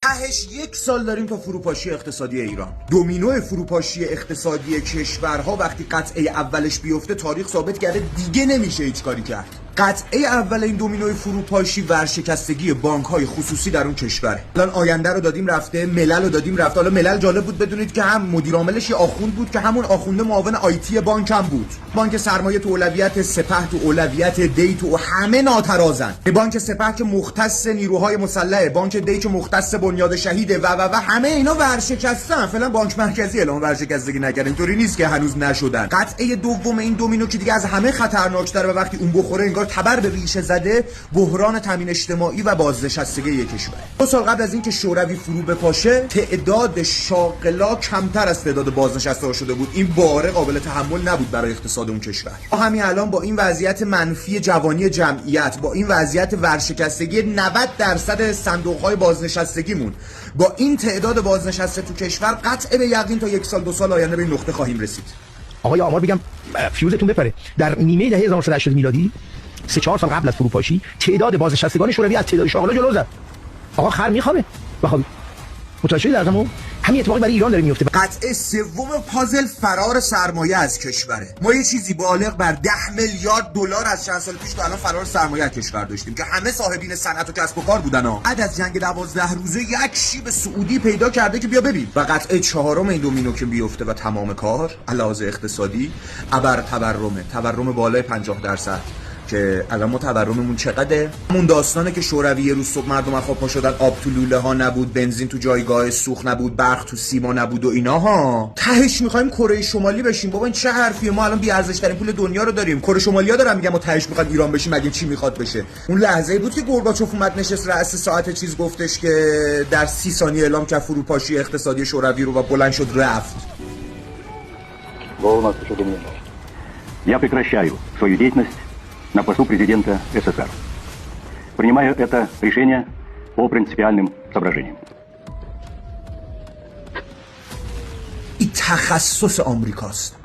تهش 1 سال داریم تا فروپاشی اقتصادی ایران. دومینو فروپاشی اقتصادی کشورها وقتی قطعه اولش بیفته تاریخ ثابت کرده دیگه نمیشه هیچ کاری کرد. قطعه اول این دومینوی فروپاشی ورشکستگی بانک‌های خصوصی در اون کشوره. الان آینده رو دادیم رفته، ملل رو دادیم رفته. حالا ملل جالب بود بدونید که هم مدیر عاملش یه آخوند بود که همون آخونده معاون آیتی بانک هم بود. بانک سرمایه تو اولویت، سپه تو اولویت، دی تو همه ناترازن. بانک سپه که مختص نیروهای مسلحه، بانک دی که مختص بنیاد شهیده و همه اینا ورشکستن. فعلا بانک مرکزی اعلام ورشکستگی نکرد. اینطوری نیست که هنوز نشدن. قطعه دوم این دومینو که دیگه از همه خطرناک‌تره و وقتی اون بخوره انگار تبر به ریشه زده، بحران تامین اجتماعی و بازنشستگی یک کشور. 2 سال قبل از اینکه شوروی فرو بپاشه تعداد شاغلا کمتر از تعداد بازنشسته شده بود. این باره قابل تحمل نبود برای اقتصاد اون کشور. همین الان با این وضعیت منفی جوانی جمعیت، با این وضعیت ورشکستگی 90% صندوق‌های بازنشستگیمون، با این تعداد بازنشسته تو کشور قطع به یقین تا 1 سال 2 سال آینده به این نقطه خواهیم رسید. آقای آمار بگم فیوزتون بپره. در نیمه دهه 1980 میلادی 3-4 سال قبل از فروپاشی تعداد بازنشستگان شوروی از تعداد شاغلا جلو زد. آقا خر میخوابه بخوابی. متوجه درزمو همین اتفاقی برای ایران داره میفته. قطعه سوم پازل فرار سرمایه از کشوره. ما یه چیزی بالغ بر 10 میلیارد دلار از چند سال پیش تا الان فرار سرمایه از کشور داشتیم که همه صاحبین صنعت و کسب و کار بودن ها. بعد از جنگ 12 روزه یک شیب سعودی پیدا کرده که بیا ببین. و قطعه چهارم این دومینو که بیفته و تمام کار علاوه اقتصادی ابر تورم بالای 50%. که الان ما تورممون چقدره؟ همون داستانه که شوروی روز صبح مردم از خواب پا شدن، آب تو لوله ها نبود، بنزین تو جایگاه سوخت نبود، برق تو سیما نبود و ایناها. تهش میخوایم کره شمالی بشیم. بابا این چه حرفیه؟ ما الان بی ارزش ترین پول دنیا رو داریم. کره شمالیا دارن میگن ما تهش میخواد ایران بشیم. مگه چی میخواد بشه؟ اون لحظه‌ای بود که گورباچوف اومد نشست رأس ساعت چیز گفتش که در 30 ثانیه اعلام کرد فروپاشی اقتصادی شوروی رو و بلند شد رفت. Я прекращаю свою деятельность на посту президента СССР. Принимаю это решение по принципиальным соображениям. این تخصص آمریکاست.